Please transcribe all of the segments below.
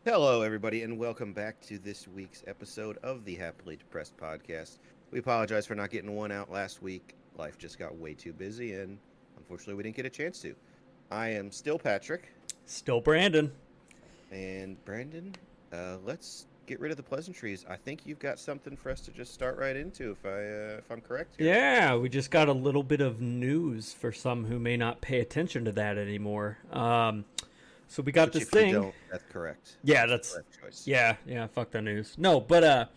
Hello, everybody, and welcome back to this week's episode of the Happily Depressed podcast. We apologize for not getting one out last week. Life just got way too busy, and unfortunately, we didn't get a chance to. I am still Patrick, Still Brandon. and Brandon. Let's get rid of the pleasantries. I think you've got something for us to just start right into, if I'm correct here. Yeah, we just got a little bit of news for some who may not pay attention to that anymore. So we got Which, this if you thing. don't, that's correct. Yeah, That's the that's correct choice. yeah. Fuck the news. No, but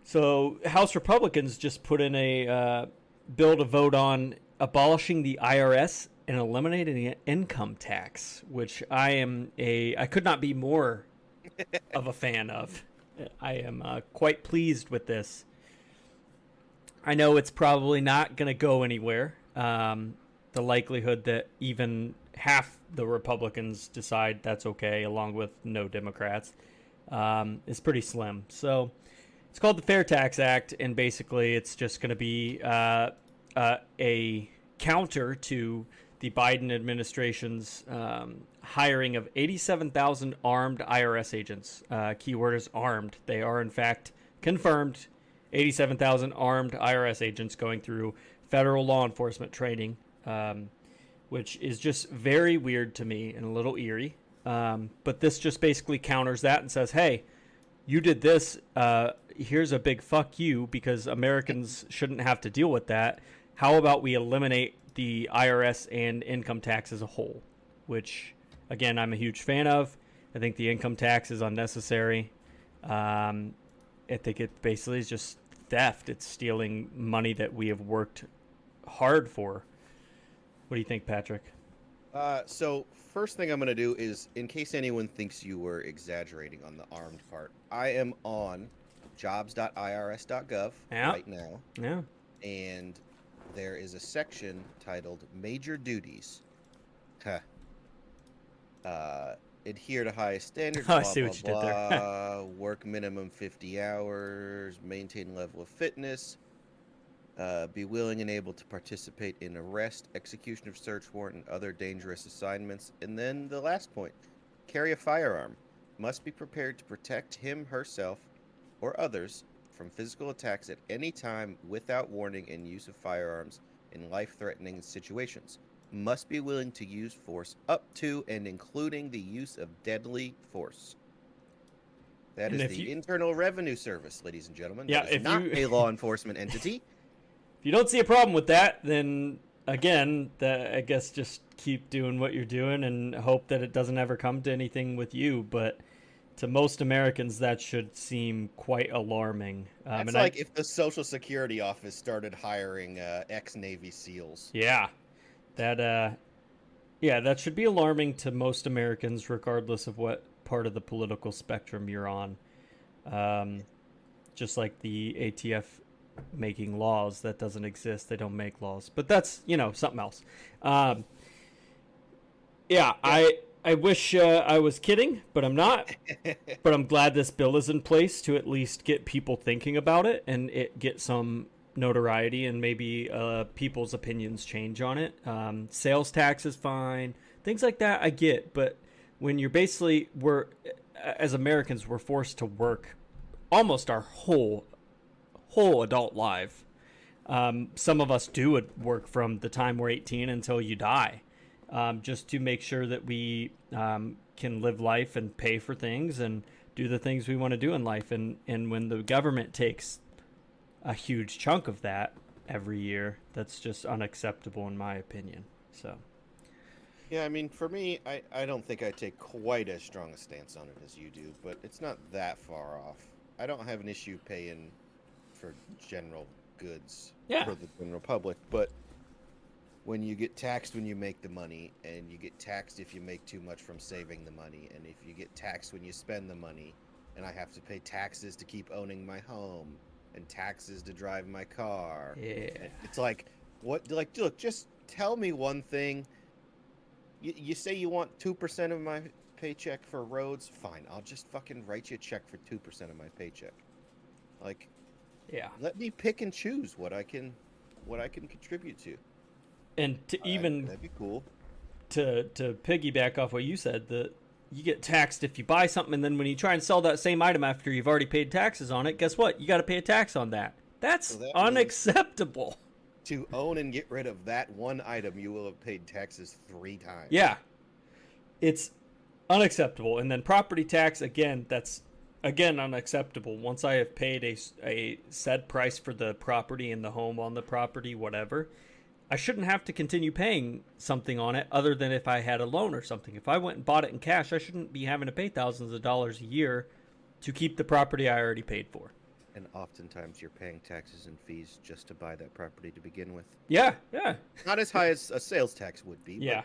so House Republicans just put in a bill to vote on abolishing the IRS and eliminating the income tax, which I could not be more of a fan of. I am quite pleased with this. I know it's probably not going to go anywhere. The likelihood that even half the Republicans decide that's okay, along with no Democrats, is pretty slim. So it's called the Fair Tax Act, and basically it's just going to be a counter to the Biden administration's hiring of 87,000 armed IRS agents. Keyword is armed. They are, in fact, confirmed 87,000 armed IRS agents going through federal law enforcement training, which is just very weird to me and a little eerie. But this just basically counters that and says, hey, you did this. Here's a big fuck you because Americans shouldn't have to deal with that. How about we eliminate the IRS and income tax as a whole? Which, again, I'm a huge fan of. I think the income tax is unnecessary. I think it basically is just theft. It's stealing money that we have worked hard for. What do you think, Patrick? So first thing I'm going to do is, in case anyone thinks you were exaggerating on the armed part, I am on jobs.irs.gov Yeah, right now, yeah. and there is a section titled Major Duties. Huh. Adhere to highest standards, Oh, I blah, see blah, what you did there. blah. Work minimum 50 hours, maintain level of fitness, be willing and able to participate in arrest, execution of search warrant, and other dangerous assignments. And then the last point, carry a firearm. Must be prepared to protect him, herself, or others from physical attacks at any time without warning and use of firearms in life-threatening situations. Must be willing to use force up to and including the use of deadly force. That And is if the you, Internal Revenue Service, ladies and gentlemen. yeah, That is if not you, a law enforcement entity. if you don't see a problem with that, then again, I guess just keep doing what you're doing and hope that it doesn't ever come to anything with you. But to most Americans, that should seem quite alarming. That's And I, like if the Social Security office started hiring ex-Navy SEALs. yeah, that yeah, that should be alarming to most Americans, regardless of what part of the political spectrum you're on. Um, just like the ATF making laws, that doesn't exist. They don't make laws, but that's something else. Um, yeah, Yeah. I wish I was kidding, but I'm not. But I'm glad this bill is in place to at least get people thinking about it and it get some notoriety and maybe people's opinions change on it. Sales tax is fine, things like that I get, but when you're basically we're as Americans we're forced to work almost our whole adult life. Some of us do work from the time we're 18 until you die, just to make sure that we can live life and pay for things and do the things we want to do in life. And when the government takes a huge chunk of that every year, that's just unacceptable in my opinion. So, Yeah, I mean, for me, I don't think I take quite as strong a stance on it as you do, but it's not that far off. I don't have an issue paying for general goods yeah. for the general public, but when you get taxed when you make the money, and you get taxed if you make too much from saving the money, and if you get taxed when you spend the money, and I have to pay taxes to keep owning my home and taxes to drive my car. Yeah. It's like, what, like, look, just tell me one thing. You say you want 2% of my paycheck for roads? Fine, I'll just fucking write you a check for 2% of my paycheck. Like, Yeah. let me pick and choose what I can contribute to. And to even That'd be cool. to piggyback off what you said, you get taxed if you buy something, and then when you try and sell that same item after you've already paid taxes on it, guess what? You got to pay a tax on that. That's So that means- unacceptable. To own and get rid of that one item, you will have paid taxes 3 times. Yeah. It's unacceptable. And then property tax, again, that's again unacceptable. Once I have paid a set price for the property and the home on the property, whatever, I shouldn't have to continue paying something on it other than if I had a loan or something. If I went and bought it in cash, I shouldn't be having to pay thousands of dollars a year to keep the property I already paid for. And oftentimes you're paying taxes and fees just to buy that property to begin with. Yeah. Not as high as a sales tax would be. Yeah.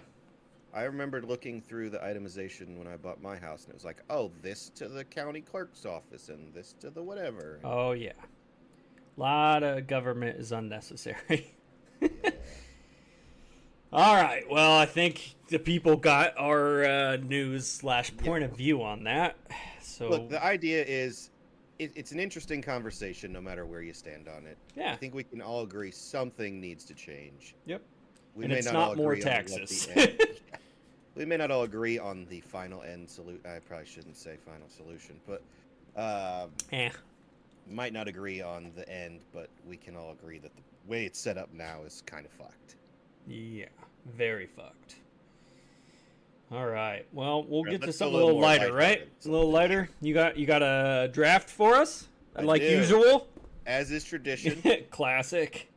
But I remember looking through the itemization when I bought my house, and it was like, oh, this to the county clerk's office and this to the whatever. Oh, yeah. A lot of government is unnecessary. All right. Well, I think the people got our news / point of view on that. So Look, the idea is it's an interesting conversation no matter where you stand on it. yeah. I think we can all agree something needs to change. Yep. We And may it's not not all more agree on what taxes. the end- we may not all agree on the final end solution. I probably shouldn't say final solution, but might not agree on the end, but we can all agree that the way it's set up now is kind of fucked. Yeah. Very fucked. All right. Well, we'll Yeah, get to let's something go a little lighter, right? lighthearted. A little lighter. You got a draft for us, I like do. usual. As is tradition, Classic.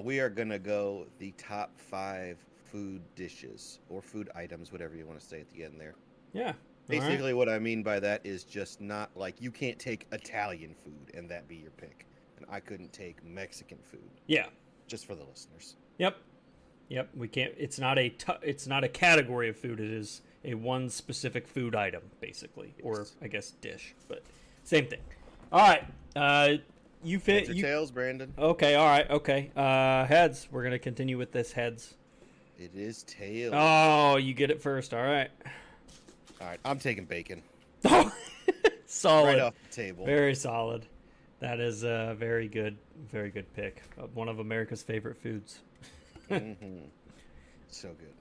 we are gonna go the top 5 food dishes or food items, whatever you want to say at the end there. Yeah. All Basically, what I mean by that is just not like you can't take Italian food and that be your pick, and I couldn't take Mexican food. Yeah. Just for the listeners. Yep. We can't. It's not a category of food. It is a one specific food item, basically, or Yes. I guess dish, but same thing. All right. You fit. Heads or You tails, Brandon? okay? All right. Okay. Heads. We're gonna continue with this heads. It is tails. Oh, you get it first. All right. All right, I'm taking bacon Solid. right off the table. Very solid. That is a very good pick. One of America's favorite foods. Mm-hmm. So good.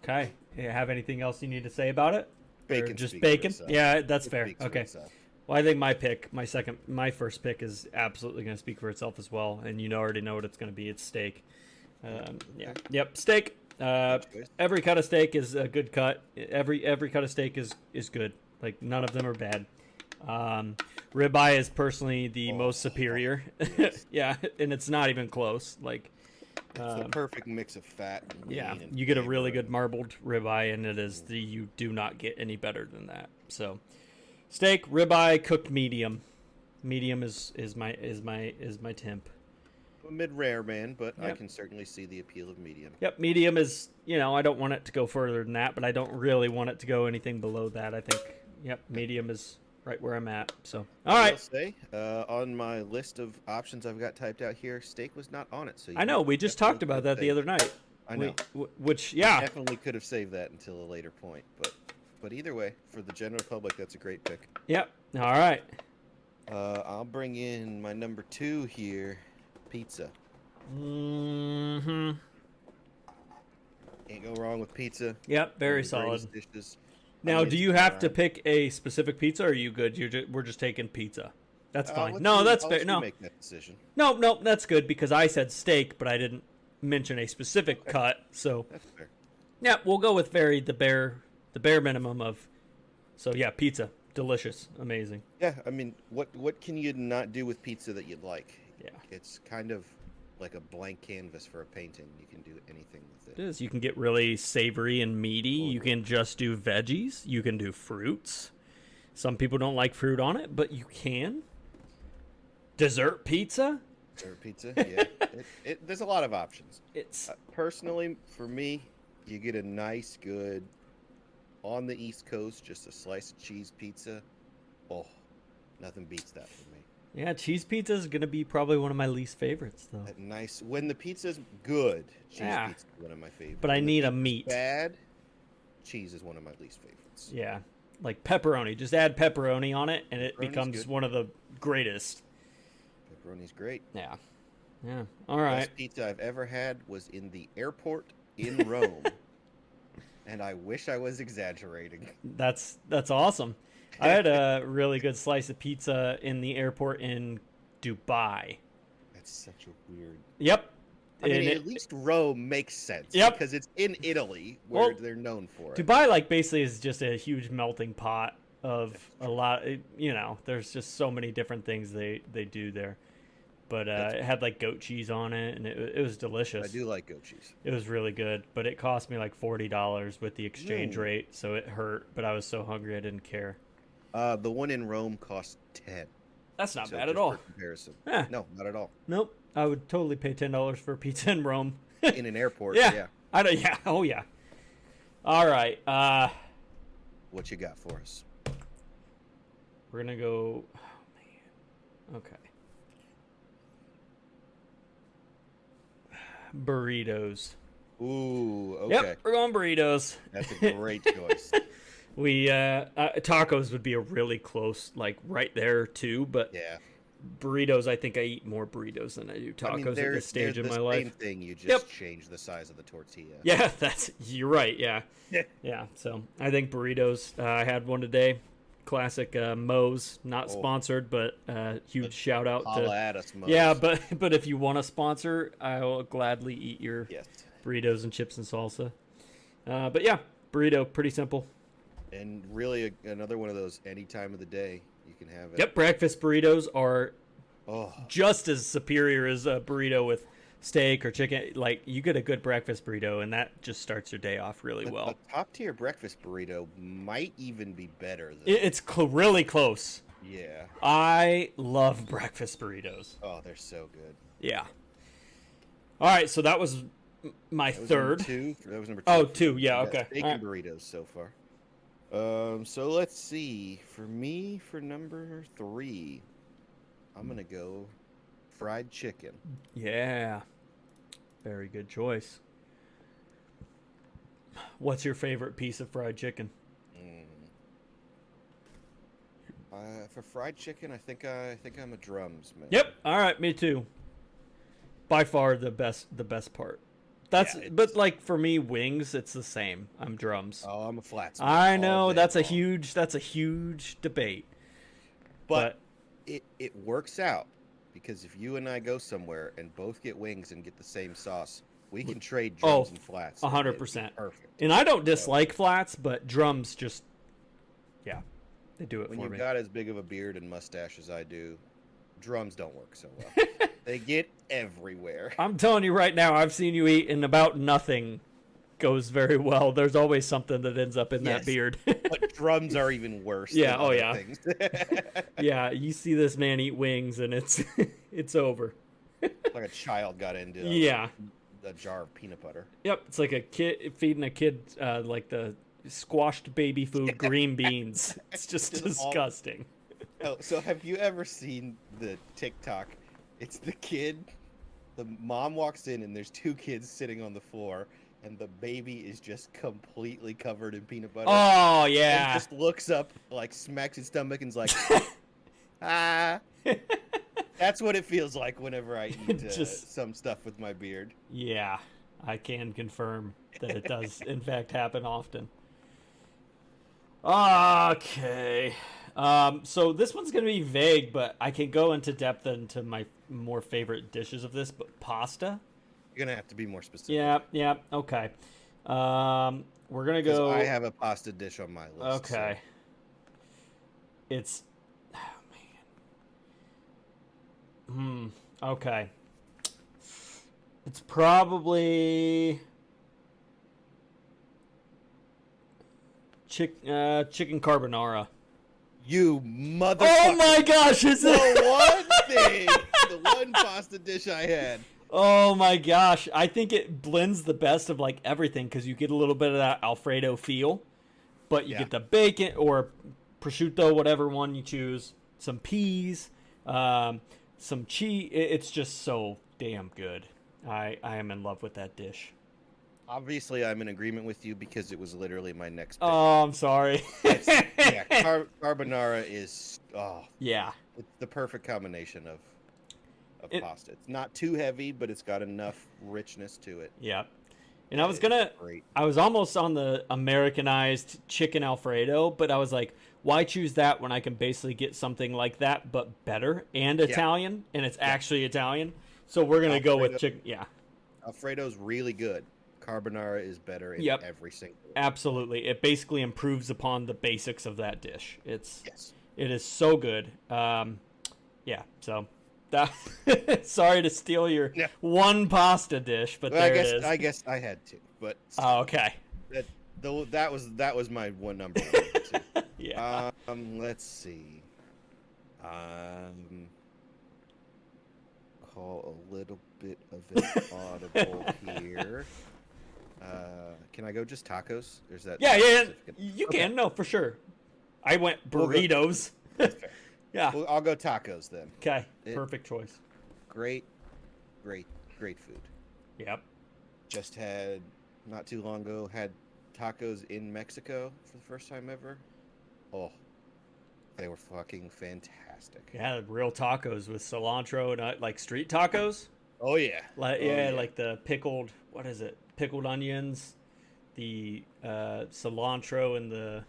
Okay. You have anything else you need to say about it? Or Bacon. just speaks for bacon? itself. Yeah, that's It fair. speaks for Okay. itself. Well, I think my first pick is absolutely going to speak for itself as well, and you already know what it's going to be. It's steak. Yeah. Yep. Steak. Good choice. Every cut of steak is a good cut. Every cut of steak is good. Like none of them are bad. Ribeye is personally the most superior. yes. Yeah, and it's not even close. Like, It's the perfect mix of fat and yeah, lean and you get a flavor really and- good marbled ribeye, and you do not get any better than that. So, steak, ribeye, cooked medium. Medium is my temp. I'm a mid-rare man, but I Yep. can certainly see the appeal of medium. Yep, medium is, I don't want it to go further than that, but I don't really want it to go anything below that. I think, medium is right where I'm at. So, all I will right. say, on my list of options I've got typed out here, steak was not on it. So I know, we just talked about that the other night. I know. Which, yeah. Definitely could have saved that until a later point, but either way, for the general public, that's a great pick. Yep. All right. I'll bring in my number 2 here, pizza. Mm-hmm. Can't go wrong with pizza. Yep, very One of the greatest solid. dishes. Now, mean, do it's you have to around. pick a specific pizza, or are you good? We're just taking pizza. That's fine. Let's No, see- that's I'll fair. let you No, make that decision. no, that's good because I said steak, but I didn't mention a specific cut. So, That's fair. yeah, we'll go with the bare minimum of. So yeah, pizza, delicious, amazing. Yeah, I mean, what can you not do with pizza that you'd like? Yeah, It's kind of like a blank canvas for a painting. You can do anything with it it. is. You can get really savory and meaty. You can just do veggies. You can do fruits. Some people don't like fruit on it, but you can. Dessert pizza. Or pizza, yeah. There's a lot of options. It's Personally, for me, you get a nice, good, on the East Coast, just a slice of cheese pizza. Oh, nothing beats that for me. yeah, cheese pizza is gonna be probably one of my least favorites though. That nice, when the pizza's good, cheese Yeah. pizza is one of my favorites. But I When the need a pizza's meat. Bad, cheese is one of my least favorites. Yeah, like pepperoni. Just add pepperoni on it, and it Pepperoni's becomes good. one of the greatest. Pepperoni's great. Yeah. Yeah. All right. Best pizza I've ever had was in the airport in Rome. and I wish I was exaggerating. That's awesome. I had a really good slice of pizza in the airport in Dubai. That's such a weird. Yep. I mean, And at least Rome makes sense Yep. because it's in Italy where Well, they're known for it. Dubai, like, basically is just a huge melting pot of a lot. You know, there's just so many different things they do there. But it had like goat cheese on it, and it was delicious. I do like goat cheese. It was really good, but it cost me like $40 with the exchange rate, so it hurt. But I was so hungry I didn't care. The one in Rome cost 10. That's not So bad at just all. For comparison. Eh. No, not at all. Nope, I would totally pay $10 for pizza in Rome. In an airport, Yeah. yeah. I don't. Yeah. Oh yeah. All right. What you got for us? We're gonna go. Oh man. Okay. Burritos. Ooh, okay. Yep, we're going burritos. That's a great choice. We tacos would be a really close, like right there too. But Yeah. burritos, I think I eat more burritos than I do tacos I mean, at they're, this stage they're in my the life. same thing. You just Yep. change the size of the tortilla. Yeah, you're right. Yeah, Yeah. yeah. So I think burritos. I had one today. Classic Moe's, not Oh. sponsored, but huge shout out Holla to. at us, Moe's. Yeah, but if you want to sponsor, I will gladly eat your Yes. burritos and chips and salsa. But yeah, burrito, pretty simple. And really, another one of those any time of the day you can have it. Yep, breakfast burritos are Oh, just as superior as a burrito with steak or chicken. Like, you get a good breakfast burrito, and that just starts your day off really well. A top tier breakfast burrito might even be better than. It's really close. Yeah. I love breakfast burritos. Oh, they're so good. Yeah. All right, so that was my That was third. number two. That was number two. Oh, for two. me. Yeah, We got okay. Steak All and burritos so far. So let's see. For me, for number 3, I'm gonna go fried chicken. Yeah. Very good choice. What's your favorite piece of fried chicken? For fried chicken, I think I'm a drums man. Yep. All right, me too. By far the best part. That's Yeah, but like for me wings, it's the same. I'm drums. Oh, I'm a flats. I all know day that's a long. huge debate. But it works out because if you and I go somewhere and both get wings and get the same sauce, we can trade drums and flats. and 100%. it'd be Perfect. And I don't dislike flats, but drums just yeah, they do it When for you've me. got as big of a beard and mustache as I do, drums don't work so well. They get everywhere. I'm telling you right now, I've seen you eat and about nothing goes very well. There's always something that ends up in that Yes. beard. But drums are even worse. Yeah, than oh other yeah. things. Yeah, you see this man eat wings and it's it's over. Like a child got into Yeah. a jar of peanut butter. Yep, it's like a kid feeding a kid like the squashed baby food green beans. It's just Just all- disgusting. Oh, so have you ever seen the TikTok? It's the kid. The mom walks in and there's 2 kids sitting on the floor, and the baby is just completely covered in peanut butter. Oh And yeah. just looks up, like smacks his stomach, and's like, ah. That's what it feels like whenever I eat Just- some stuff with my beard. Yeah, I can confirm that it does in fact happen often. Okay. So this one's gonna be vague, but I can go into depth into my more favorite dishes of this. But pasta. You're gonna have to be more specific. Yeah. Okay. We're gonna 'Cause go. I have a pasta dish on my list. so- Okay. It's. Oh man. Okay. It's probably chicken carbonara. You motherfucker. Oh my gosh! Is The it? one thing, the one pasta dish I had. Oh my gosh! I think it blends the best of like everything because you get a little bit of that Alfredo feel, but you Yeah. get the bacon or prosciutto, whatever one you choose. Some peas, some cheese. It's just so damn good. I am in love with that dish. Obviously, I'm in agreement with you because it was literally my next pick. Oh, I'm sorry. Yeah, carbonara is Yeah. it's the perfect combination of It- pasta. It's not too heavy, but it's got enough richness to it. Yeah. And I Great. was almost on the Americanized chicken Alfredo, but I was like, why choose that when I can basically get something like that but better and Italian, and it's actually Italian. So we're gonna go with chicken. Yeah, Alfredo's really good. Carbonara is better in Yep. every single one. absolutely. It basically improves upon the basics of that dish. Yes. It is so good. Yeah. So that sorry to steal your Yeah. one pasta dish, but Well, there it is. I guess I had to, but Oh, okay. that was my one number one. Too. Yeah. Let's see. Call a little bit of an audible here. Can I go just tacos? Or is that Yeah. specific? You Okay. can. No, for sure. I went We'll go- burritos. That's fair. Yeah. Well, I'll go tacos then. Okay. It- Perfect choice. Great food. Yep. Just had not too long ago had tacos in Mexico for the first time ever. Oh, they were fucking fantastic. Yeah, real tacos with cilantro and like street tacos. Oh yeah. Like Oh, yeah, like the pickled. What is it? Pickled onions, the cilantro, and the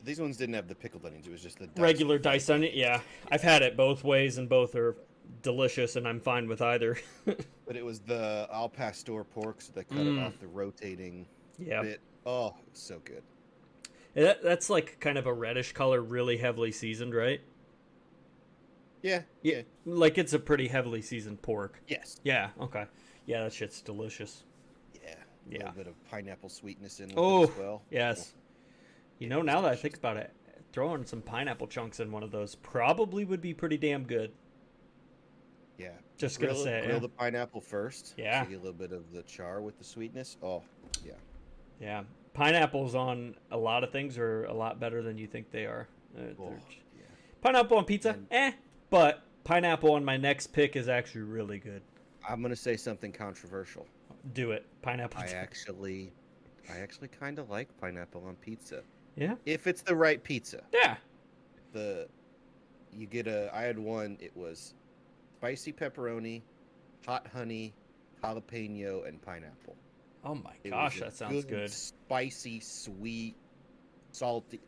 These ones didn't have the pickled onions. It was just the regular diced onion. Yeah, I've had it both ways, and both are delicious, and I'm fine with either. But it was the al pastor pork, so they cut it off the rotating Yeah, bit. Oh, it was so good. that's like kind of a reddish color, really heavily seasoned, right? Yeah. Yeah, like it's a pretty heavily seasoned pork. Yes. Yeah. Okay. Yeah, that shit's delicious. Yeah. A Yeah. little bit of pineapple sweetness in with Oh, it as well. yes. You It know, was now that I delicious. think about it, throwing some pineapple chunks in one of those probably would be pretty damn good. Yeah. Just gonna say, grill yeah. the pineapple first. Yeah. So you get a little bit of the char with the sweetness. Oh, yeah. Yeah, pineapples on a lot of things are a lot better than you think they are. Oh, They're- yeah. Pineapple on pizza, And- but pineapple on my next pick is actually really good. I'm gonna say something controversial. Do it, pineapple. I actually kind of like pineapple on pizza Yeah, if it's the right pizza. yeah. I had one. It was spicy pepperoni, hot honey, jalapeno, and pineapple. Oh my It gosh, was a that sounds good. Spicy, sweet, salty.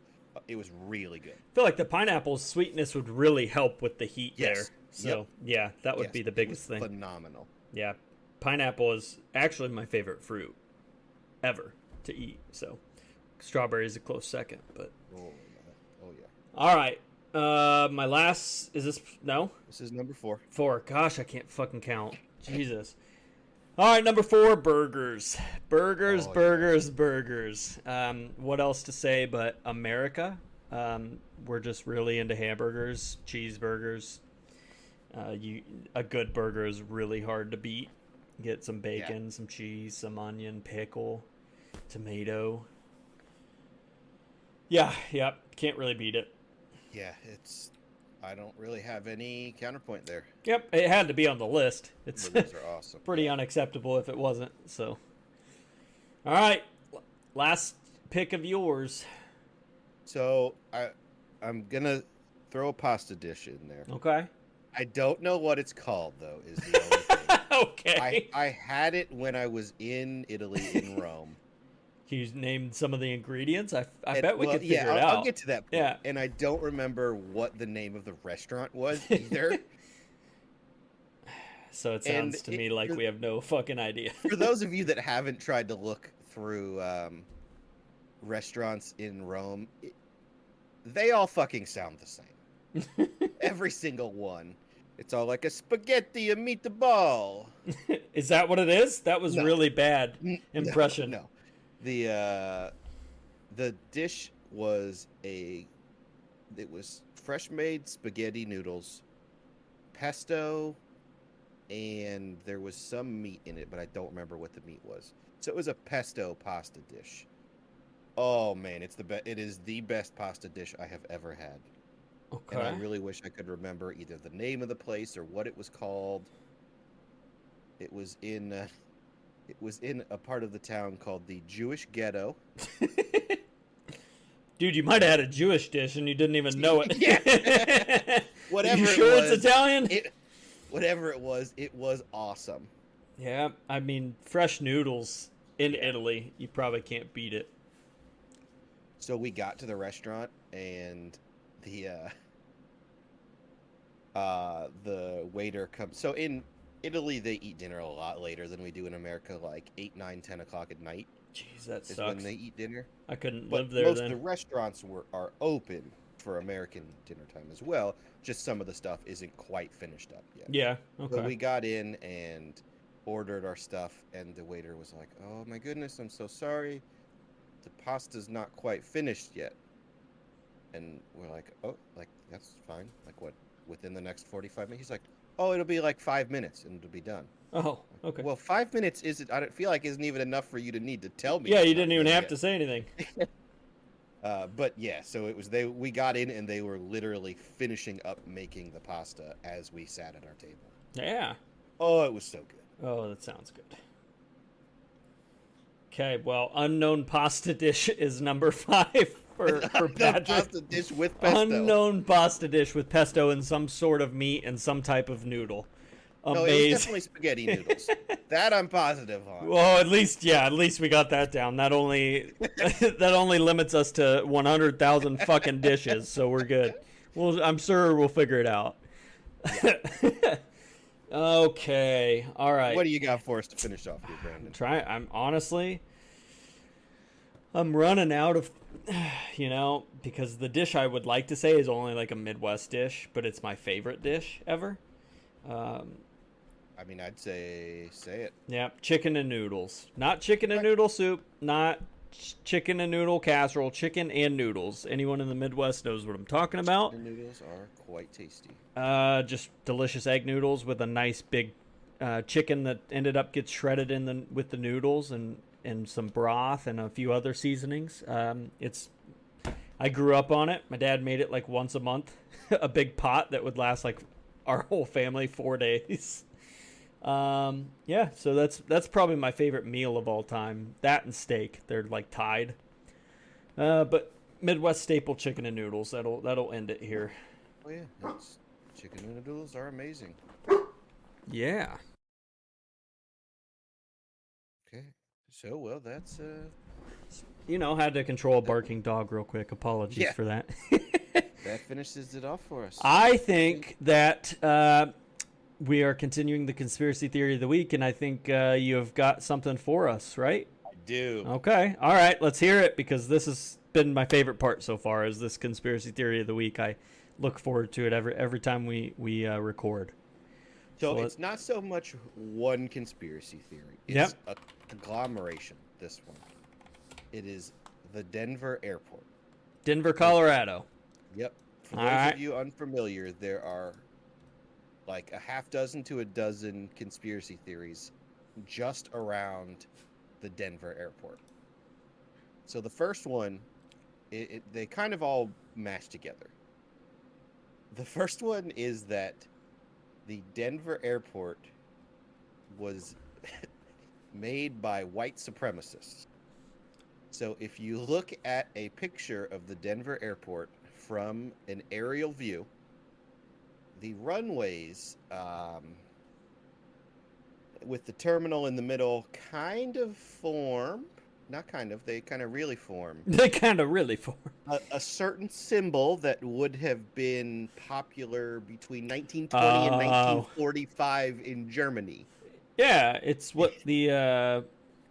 It was really good. I feel like the pineapple's sweetness would really help with the heat Yes. there. So yeah, that would Yes, be the it biggest was thing. Phenomenal. Yeah, pineapple is actually my favorite fruit ever to eat. So strawberry is a close second, but Oh yeah. all right. My last is this no This is number 4. 4. Gosh, I can't fucking count. Jesus. All right, number 4, burgers. Burgers, Oh, yeah. burgers. What else to say but America? We're just really into hamburgers, cheeseburgers. A good burger is really hard to beat. Get some bacon, some cheese, some onion, pickle, tomato. Yeah, can't really beat it. Yeah, I don't really have any counterpoint there. Yep, it had to be on the list. It's Burgers are awesome. pretty unacceptable if it wasn't. So, all right, last pick of yours. So I'm gonna throw a pasta dish in there. Okay. I don't know what it's called though. Is the only thing. Okay. I had it when I was in Italy in Rome. Can you name some of the ingredients? I And- bet we well, could figure yeah, it out. I'll get to that point. Yeah. And I don't remember what the name of the restaurant was either. So it and sounds to me like we have no fucking idea. For those of you that haven't tried to look through restaurants in Rome, they all fucking sound the same. Every single one. It's all like a spaghetti, a meatball. Is that what it is? That was No. really bad impression. No. The dish was it was fresh made spaghetti noodles, pesto, and there was some meat in it, but I don't remember what the meat was. So it was a pesto pasta dish. Oh man, it is the best pasta dish I have ever had. Okay. And I really wish I could remember either the name of the place or what it was called. It was in a part of the town called the Jewish Ghetto. Dude, you might have had a Jewish dish and you didn't even know it. Yeah. Whatever You it sure was, it's Italian? whatever it was awesome. Yeah, I mean, fresh noodles in Italy, you probably can't beat it. So we got to the restaurant, and the the waiter comes. So in Italy, they eat dinner a lot later than we do in America, like 8, 9, 10 o'clock at night Jeez, that is when sucks. they eat dinner. I couldn't But live there most of then. the restaurants are open for American dinner time as well. Just some of the stuff isn't quite finished up yet. Yeah, So okay. we got in and ordered our stuff, and the waiter was like, "Oh my goodness, I'm so sorry. The pasta's not quite finished yet." And we're like, "Oh, like that's fine. Like what? Within the next 45 minutes?" He's like, "Oh, it'll be like 5 minutes, and it'll be done." Oh, Like, okay. well, 5 minutes isn't. I don't feel like isn't even enough for you to need to tell me Yeah, it's you not didn't even done have yet. to say anything. But yeah, so it was they. We got in, and they were literally finishing up making the pasta as we sat at our table. Yeah. Oh, it was so good. Oh, that sounds good. Okay, well, unknown pasta dish is number 5 for The Patrick. pasta dish with pesto. Unknown pasta dish with pesto and some sort of meat and some type of noodle. No, it was Amazing. definitely spaghetti noodles. That I'm positive on. Well, at least we got that down. That only that only limits us to 100,000 fucking dishes, so we're good. Well, I'm sure we'll figure it out. Okay, all right. What do you got for us to finish off here, Brandon? I'm honestly, I'm running out of, because the dish I would like to say is only like a Midwest dish, but it's my favorite dish ever. Um, I mean, I'd say it. Yeah, chicken and noodles. Not chicken and noodle soup, not chicken and noodle casserole, chicken and noodles. Anyone in the Midwest knows what I'm talking about. The noodles are quite tasty. Just delicious egg noodles with a nice big chicken that ended up gets shredded with the noodles and some broth and a few other seasonings. I grew up on it. My dad made it like once a month, a big pot that would last like our whole family 4 days. Yeah, so that's probably my favorite meal of all time. That and steak, they're like tied. But Midwest staple chicken and noodles. That'll end it here. Oh yeah, chicken noodles are amazing. Yeah. Okay, so well that's Had to control a barking dog real quick. Apologies Yeah. for that. that finishes it off for us. I think that we are continuing the conspiracy theory of the week, and I think you have got something for us, right? I do. Okay. All right. Let's hear it because this has been my favorite part so far. Is this conspiracy theory of the week? I look forward to it every time we record. So So it's not so much one conspiracy theory. Yep. It's a conglomeration. This one. It is the Denver airport. Denver, Colorado. Yep. For All those right. of you unfamiliar, there are like a half dozen to a dozen conspiracy theories just around the Denver airport. So the first one, they kind of all mash together. The first one is that the Denver airport was made by white supremacists. So if you look at a picture of the Denver airport from an aerial view, the runways with the terminal in the middle kind of form, not kind of, they kind of really form They kind of really form. a certain symbol that would have been popular between 1920 and Oh. 1945 in Germany. Yeah, it's what the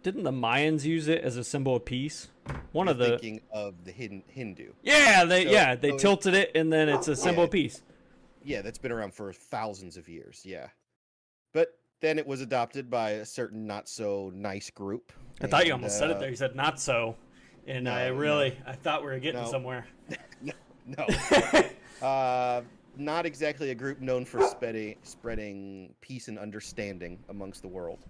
didn't the Mayans use it as a symbol of peace? One You're of the thinking of the Hindu. they So tilted it and then it's a symbol of peace. Yeah, that's been around for thousands of years. Yeah. But then it was adopted by a certain not so nice group. I thought you and, almost said it there. You said not so, and no, I thought we were getting No. somewhere. No. Not exactly a group known for spreading peace and understanding amongst the world.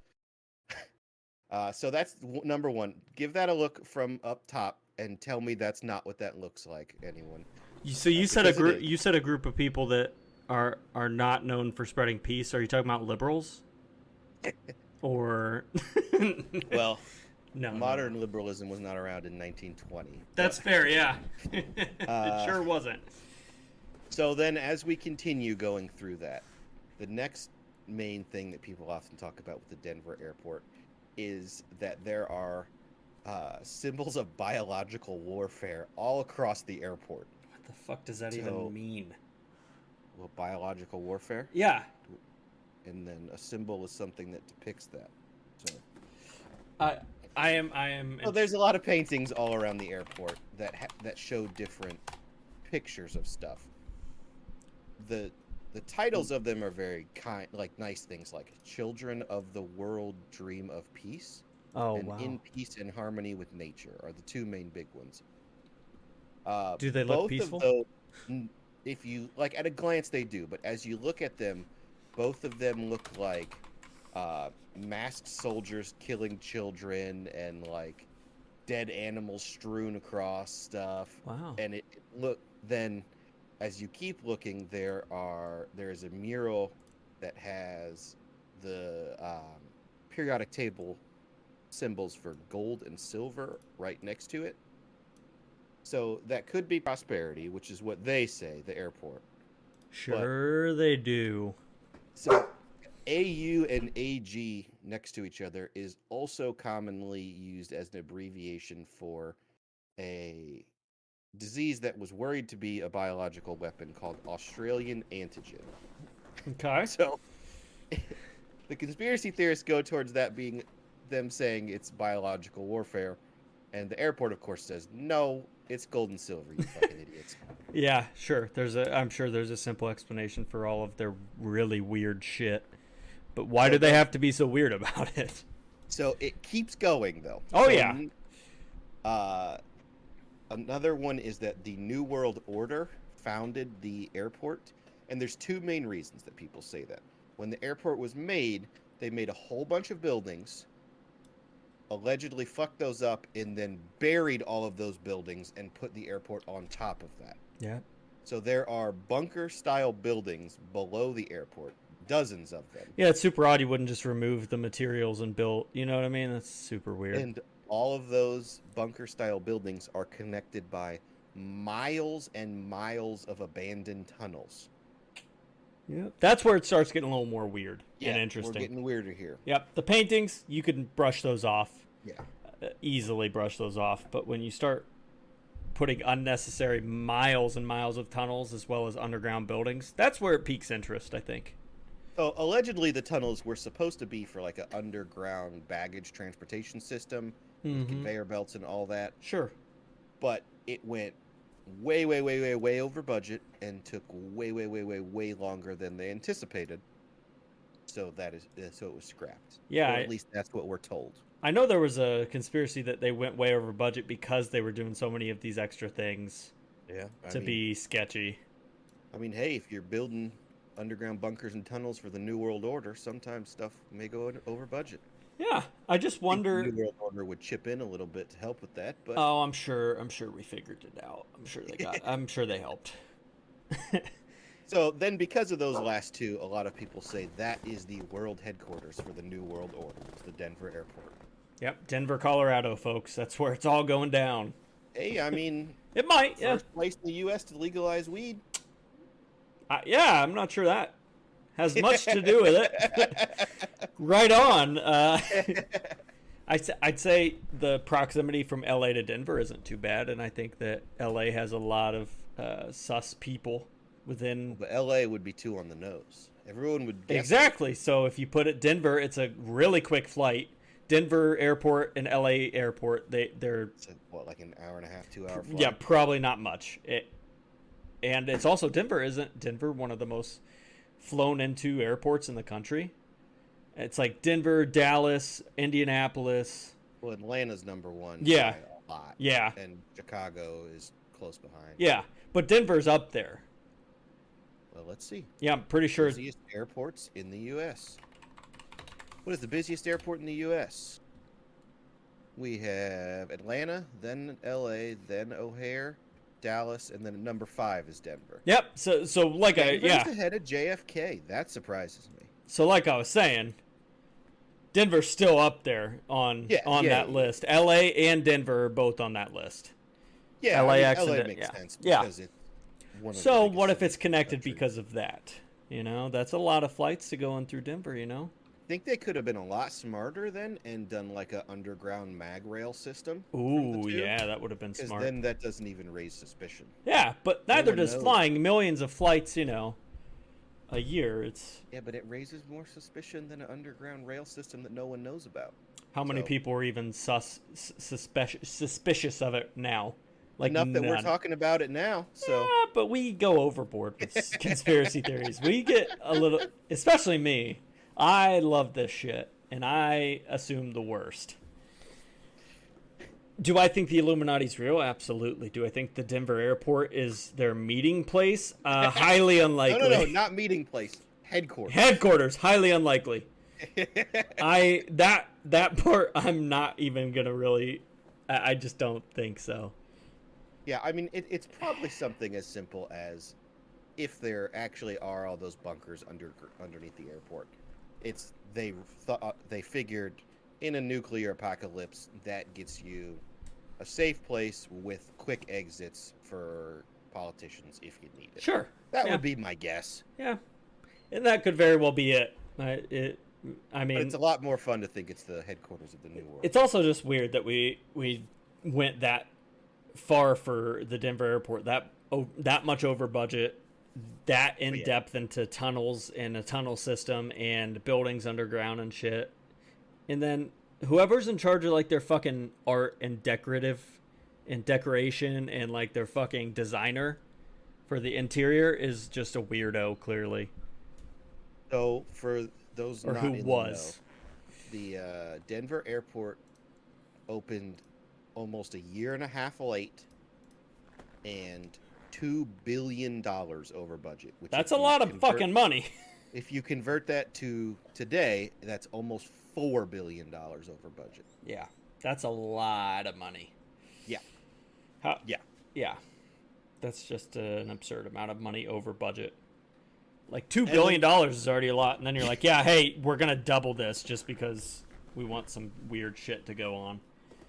So that's number one. Give that a look from up top and tell me that's not what that looks like, anyone. So you said a Because it group. is. You said a group of people that are not known for spreading peace. Are you talking about liberals? Or Well, no, modern liberalism was not around in 1920. That's fair. Yeah, it Uh, sure wasn't. So then, as we continue going through that, the next main thing that people often talk about with the Denver airport is that there are symbols of biological warfare all across the airport. What the fuck does that So- even mean? Well, biological warfare, Yeah. and then a symbol is something that depicts that. So, I am. well, there's a lot of paintings all around the airport that show different pictures of stuff. The titles of them are very nice things like "Children of the World Dream of Peace" Oh and wow. "In Peace and Harmony with Nature" are the two main big ones. Do they look Both peaceful? Of those, if you like, at a glance, they do. But as you look at them, both of them look like masked soldiers killing children and like dead animals strewn across stuff. Wow. And then as you keep looking, there's a mural that has the periodic table symbols for gold and silver right next to it. So that could be prosperity, which is what they say, the airport. Sure they do. So AU and AG next to each other is also commonly used as an abbreviation for a disease that was worried to be a biological weapon called Australian antigen. Okay. So the conspiracy theorists go towards that being them saying it's biological warfare, and the airport, of course, says no, it's gold and silver, you fucking idiots. Yeah, sure. I'm sure there's a simple explanation for all of their really weird shit. But why do they have to be so weird about it? So it keeps going, though. Oh, So, yeah. Another one is that the New World Order founded the airport, and there's two main reasons that people say that. When the airport was made, they made a whole bunch of buildings, allegedly fucked those up, and then buried all of those buildings and put the airport on top of that. Yeah. So there are bunker-style buildings below the airport, dozens of them. Yeah, it's super odd you wouldn't just remove the materials and build, you know what I mean? That's super weird. And all of those bunker-style buildings are connected by miles and miles of abandoned tunnels. Yeah. That's where it starts getting a little more weird and We're interesting. getting weirder here. Yep. The paintings, you can brush those off. Yeah. Easily brush those off. But when you start putting unnecessary miles and miles of tunnels as well as underground buildings, that's where it piques interest, I think. So allegedly the tunnels were supposed to be for like an underground baggage transportation system, with conveyor belts and all that. Sure. But it went way over budget and took way longer than they anticipated. So it was scrapped. Yeah, Or at least that's what we're told. I know there was a conspiracy that they went way over budget because they were doing so many of these extra things Yeah. to be sketchy. I mean, hey, if you're building underground bunkers and tunnels for the New World Order, sometimes stuff may go over budget. Yeah, I just I think wonder. the New World Order would chip in a little bit to help with that, but Oh, I'm sure we figured it out. I'm sure they helped. so then because of those last two, a lot of people say that is the world headquarters for the New World Order. It's the Denver airport. Yep, Denver, Colorado, folks. That's where it's all going down. Hey, I mean, It might, yeah. first place in the U.S. to legalize weed. Yeah, I'm not sure that has much to do with it. Right on. I'd say the proximity from LA to Denver isn't too bad, and I think that LA has a lot of sus people within. But L.A. would be too on the nose. Everyone would guess. Exactly. So if you put it Denver, it's a really quick flight. Denver airport and LA airport, they're It's like an hour and a half, 2 hour flight? yeah, probably not much. And it's also isn't Denver one of the most flown into airports in the country? It's like Denver, Dallas, Indianapolis. Well, Atlanta's number one. Yeah. By a lot. Yeah. And Chicago is close behind. Yeah, but Denver's up there. Well, let's see. Yeah, I'm pretty sure. Busiest airports in the U.S. What is the busiest airport in the U.S.? We have Atlanta, then L.A., then O'Hare, Dallas, and then at number 5 is Denver. Yep. So like Denver's ahead of JFK. That surprises me. So like I was saying, Denver's still up there on that list. LA and Denver are both on that list. Yeah, LAX LA and makes yeah. sense Yeah. because it's one of the So biggest what if cities it's in the connected country. because of that? You know, that's a lot of flights to go in through Denver. You know. Think they could have been a lot smarter then and done like a underground mag rail system from the Ooh, two, yeah, that would have been because smart. then that doesn't even raise suspicion. Yeah, but No neither one does knows. flying millions of flights. You know, a year. It's Yeah, but it raises more suspicion than an underground rail system that no one knows about. how many So, people are even suspicious of it now? Like enough that we're none. talking about it now. So Yeah, but we go overboard with conspiracy theories. We get a little, especially me. I love this shit, and I assume the worst. Do I think the Illuminati's real? Absolutely. Do I think the Denver airport is their meeting place? Highly no, unlikely. no, no, not meeting place, headquarters. Headquarters, highly unlikely. That part I'm not even gonna really. I just don't think so. Yeah, I mean, it's probably something as simple as if there actually are all those bunkers underneath the airport. It's they figured in a nuclear apocalypse that gets you a safe place with quick exits for politicians if you need it. Sure. That Yeah. would be my guess. Yeah, and that could very well be it. I But mean, it's a lot more fun to think it's the headquarters of the New World. it's also just weird that we went that far for the Denver airport, that much over budget, that in yeah. depth into tunnels and a tunnel system and buildings underground and shit. And then whoever's in charge of like their fucking art and decoration and like their fucking designer for the interior is just a weirdo, clearly. So for those Or not who in was. the know, the Denver airport opened almost a year and a half late and $2 billion over budget. Which That's if a you lot of convert- fucking money. If you convert that to today, that's almost $4 billion over budget. Yeah, that's a lot of money. Yeah. How, Yeah. yeah, that's just an absurd amount of money over budget. Like $2 And billion dollars is already a lot, and then you're like, yeah, hey, we're gonna double this just because we want some weird shit to go on.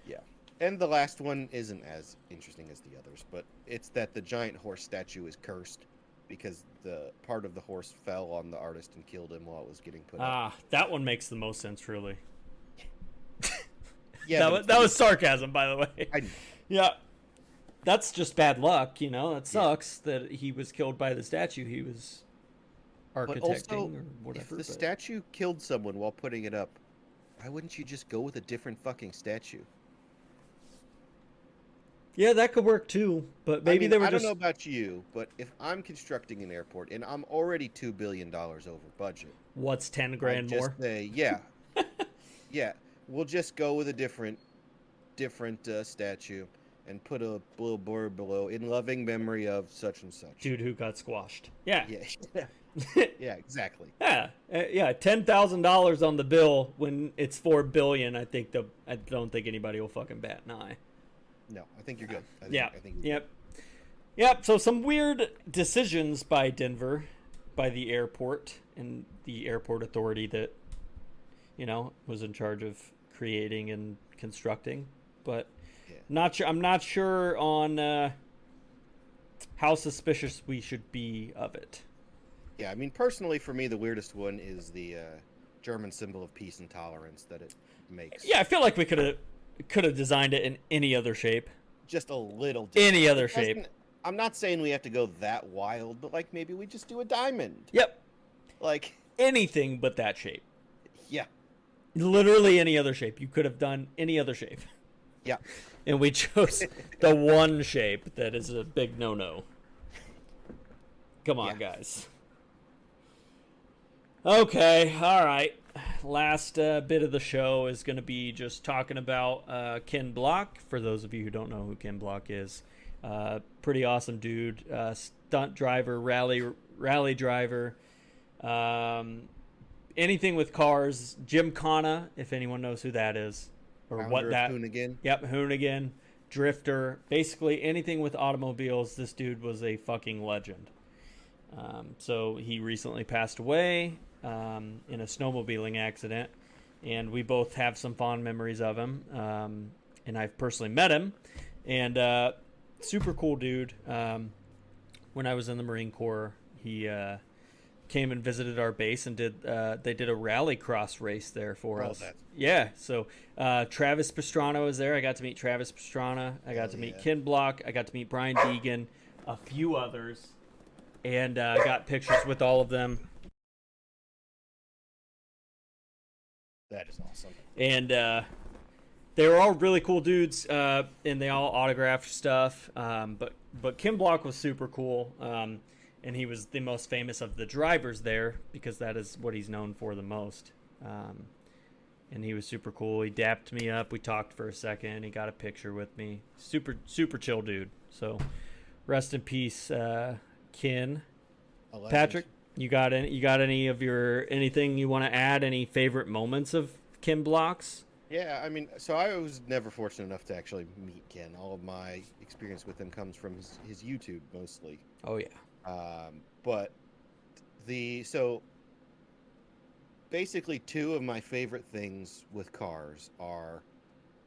Yeah. And the last one isn't as interesting as the others, but it's that the giant horse statue is cursed because the part of the horse fell on the artist and killed him while it was getting put up. Ah, that one makes the most sense, really. Yeah, that but was, that was sarcasm, by the way. I know. Yeah, that's just bad luck, you know. It sucks that he was killed by the statue he was But architecting also, or whatever. if the but- statue killed someone while putting it up, why wouldn't you just go with a different fucking statue? Yeah, that could work too, but maybe I mean, they were I just. don't know about you, but if I'm constructing an airport and I'm already $2 billion over budget, What's 10 grand I'd just more? say, yeah, yeah, we'll just go with a different statue and put a little blurb below in loving memory of such and such. Dude who got squashed. Yeah. Yeah, yeah, exactly. Yeah. Yeah. $10,000 on the bill when it's $4 billion. I don't think anybody will fucking bat an eye. No, I think you're good. Yeah. I think you're Yep. Yep. So some weird decisions by Denver, by the airport and the airport authority that, was in charge of creating and constructing. But Yeah. I'm not sure on how suspicious we should be of it. Yeah, I mean, personally, for me, the weirdest one is the German symbol of peace and tolerance that it makes. Yeah, I feel like we could have designed it in any other shape. Just a little different. Any other It doesn't- shape. I'm not saying we have to go that wild, but like maybe we just do a diamond. Yep. Like, Anything but that shape. yeah, Literally any other shape. You could have done any other shape. yeah. And we chose the one shape that is a big no-no. Come on, Yeah. guys. Okay, all right. Last bit of the show is going to be just talking about Ken Block. For those of you who don't know who Ken Block is, pretty awesome dude, stunt driver, rally driver, anything with cars. Gymkhana, if anyone knows who that is, or Founder what of that. Hoonigan. Yep, Hoonigan, drifter, basically anything with automobiles. This dude was a fucking legend. So he recently passed away in a snowmobiling accident, and we both have some fond memories of him. And I've personally met him, and super cool dude. When I was in the Marine Corps, he came and visited our base and did they did a rallycross race there for us. That's Yeah, so Travis Pastrana was there. I got to meet Travis Pastrana. I got to meet Ken Block. I got to meet Brian Deegan, a few others, and got pictures with all of them. that is awesome. And they were all really cool dudes, and they all autographed stuff. But Kim Block was super cool, and he was the most famous of the drivers there because that is what he's known for the most. And he was super cool. He dapped me up. We talked for a second. He got a picture with me. Super chill dude. So rest in peace, Ken. Patrick, you got any of your anything you want to add? Any favorite moments of Kim Block's? Yeah, I mean, so I was never fortunate enough to actually meet Ken. All of my experience with him comes from his YouTube mostly. Oh yeah. But so basically two of my favorite things with cars are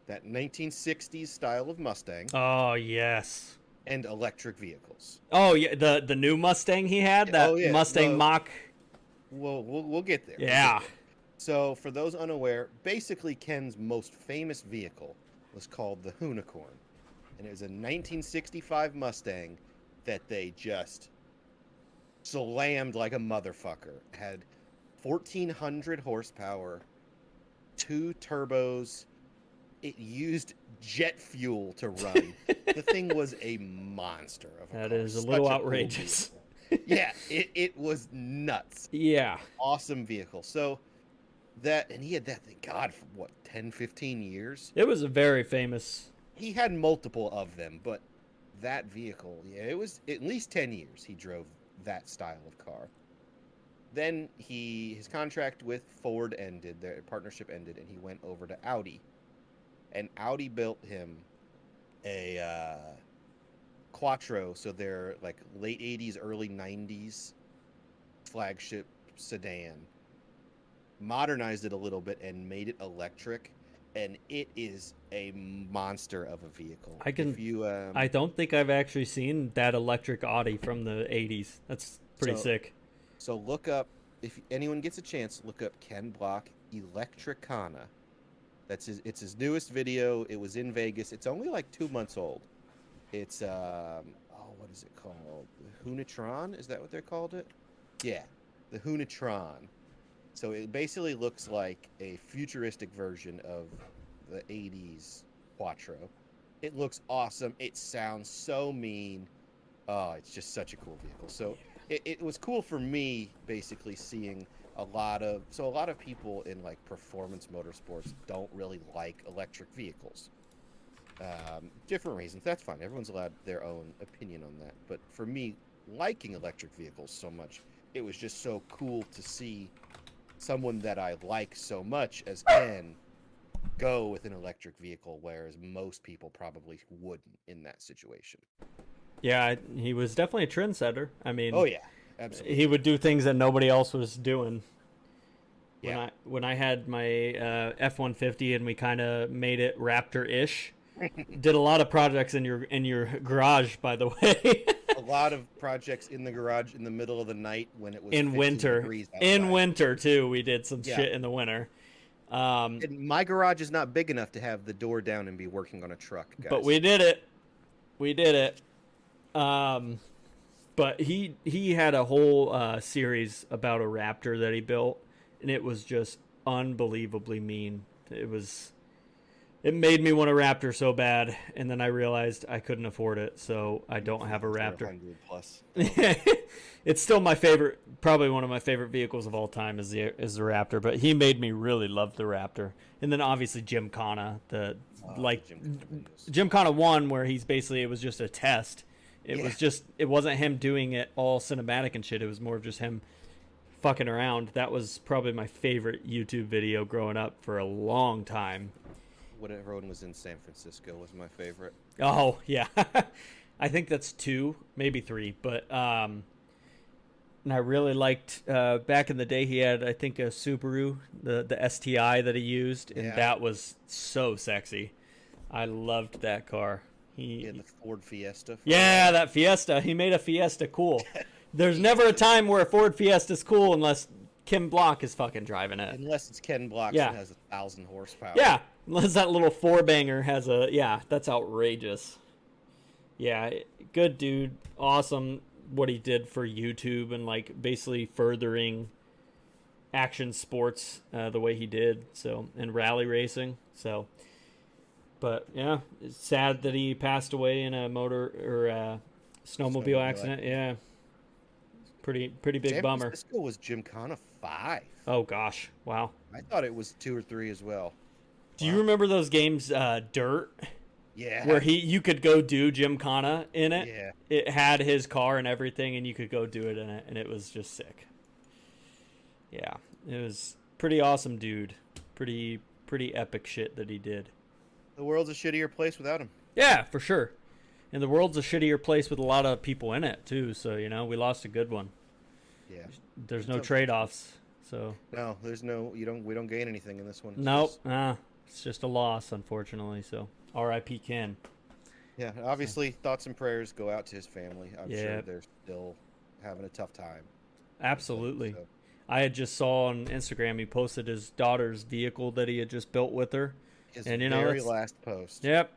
that 1960s style of Mustang Oh yes. and electric vehicles. Oh yeah, the new Mustang he had, that Oh, yeah, Mustang Mach. We'll get there. Yeah. So for those unaware, basically Ken's most famous vehicle was called the Hoonicorn, and it was a 1965 Mustang that they just slammed like a motherfucker. Had 1,400 horsepower, 2 turbos. It used jet fuel to run. The thing was a monster of a That car. is a Such little cool outrageous. vehicle. Yeah, it was nuts. Yeah. Awesome vehicle. So and he had that thing, God, for what, 10, 15 years? It was a very famous. He had multiple of them, but that vehicle, yeah, it was at least 10 years he drove that style of car. Then his contract with Ford ended, their partnership ended, and he went over to Audi. And Audi built him a Quattro, so they're like late 80s, early 90s flagship sedan. Modernized it a little bit and made it electric, and it is a monster of a vehicle. I don't think I've actually seen that electric Audi from the 80s. That's pretty sick. So look up, if anyone gets a chance, look up Ken Block Electricana. It's his newest video. It was in Vegas. It's only like 2 months old. It's what is it called? The Hoonitron? Is that what they called it? Yeah, the Hoonitron. So it basically looks like a futuristic version of the 80s Quattro. It looks awesome. It sounds so mean. Oh, it's just such a cool vehicle. So it was cool for me, basically, seeing a lot of people in like performance motorsports don't really like electric vehicles. Different reasons. That's fine. Everyone's allowed their own opinion on that. But for me, liking electric vehicles so much, it was just so cool to see someone that I like so much as Ken go with an electric vehicle, whereas most people probably wouldn't in that situation. Yeah, he was definitely a trendsetter. I mean, oh yeah, absolutely. He would do things that nobody else was doing. Yeah. When I had my F-150 and we kind of made it Raptor-ish, did a lot of projects in your garage, by the way. A lot of projects in the garage in the middle of the night when it was in 15 winter. degrees outside. In winter too, we did some shit in the winter. And my garage is not big enough to have the door down and be working on a truck, guys. But we did it. We did it. But he had a whole series about a Raptor that he built, and it was just unbelievably mean. It made me want a Raptor so bad, and then I realized I couldn't afford it, so I don't have a Raptor. 100 plus. It's still my favorite, probably one of my favorite vehicles of all time is the Raptor, but he made me really love the Raptor. And then obviously Gymkhana, Gymkhana 1, where it was just a test. It wasn't him doing it all cinematic and shit. It was more of just him fucking around. That was probably my favorite YouTube video growing up for a long time. Whatever one was in San Francisco was my favorite. Oh, yeah. I think that's 2, maybe 3. But and I really liked, back in the day, he had, I think, a Subaru, the STI that he used, and that was so sexy. I loved that car. He had the Ford Fiesta. That Fiesta. He made a Fiesta cool. There's never a time where a Ford Fiesta's cool unless Kim Block is fucking driving it. Unless it's Ken Block Yeah. and has 1,000 horsepower. Yeah, unless that little four banger has a that's outrageous. Yeah, good dude, awesome what he did for YouTube and like basically furthering action sports the way he did. So and rally racing. So, but yeah, it's sad that he passed away in a motor or snowmobile accident. Yeah, pretty big San bummer. Francisco was Gymkhana 5. Oh gosh, wow. I thought it was 2 or 3 as well. Do you remember those games, Dirt? Yeah. Where you could go do Gymkhana in it. Yeah. It had his car and everything, and you could go do it in it, and it was just sick. Yeah, it was pretty awesome, dude. Pretty epic shit that he did. The world's a shittier place without him. Yeah, for sure. And the world's a shittier place with a lot of people in it too. So we lost a good one. Yeah. There's no trade-offs. So No, there's no. We don't gain anything in this one. It's nope. just- It's just a loss, unfortunately. So R.I.P. Ken. Yeah. Obviously, thoughts and prayers go out to his family. I'm Yeah. sure they're still having a tough time. Absolutely. So, I had just saw on Instagram he posted his daughter's vehicle that he had just built with her. his And, very that's- last post. Yep.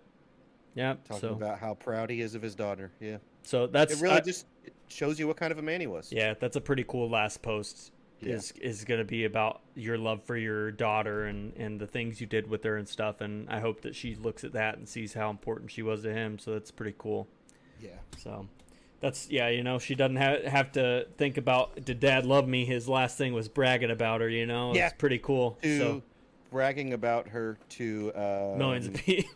Talking So about how proud he is of his daughter. Yeah. so that's It really just shows you what kind of a man he was. yeah, that's a pretty cool last post. Yeah. Is going to be about your love for your daughter and the things you did with her and stuff. And I hope that she looks at that and sees how important she was to him. So that's pretty cool. Yeah. So that's she doesn't have to think about did dad love me. His last thing was bragging about her. Yeah. It's pretty cool. To So bragging about her to millions of people.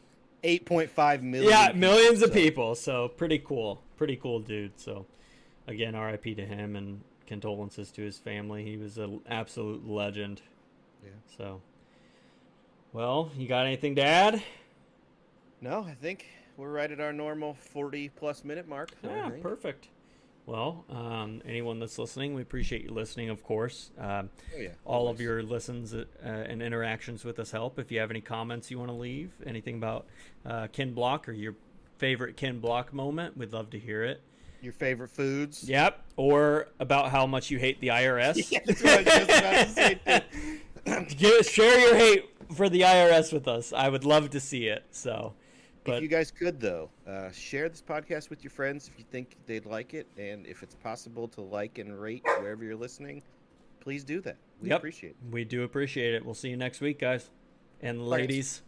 8.5 million. Yeah, people, millions of so- people. So pretty cool dude. So again, R.I.P. to him and condolences to his family. He was an absolute legend. Yeah. So, well, you got anything to add? No, I think we're right at our normal 40-plus minute mark. I Yeah, think. perfect. Well, anyone that's listening, we appreciate you listening, of course. Oh, yeah. All of always. your listens and interactions with us help. If you have any comments you want to leave, anything about Ken Block or your favorite Ken Block moment, we'd love to hear it. Your favorite foods. Yep. Or about how much you hate the IRS. Yeah, that's what I was just about to say. Share your hate for the IRS with us. I would love to see it. So, If you guys could, though, share this podcast with your friends if you think they'd like it. And if it's possible to like and rate wherever you're listening, please do that. We Yep. appreciate it. we do appreciate it. We'll see you next week, guys and ladies.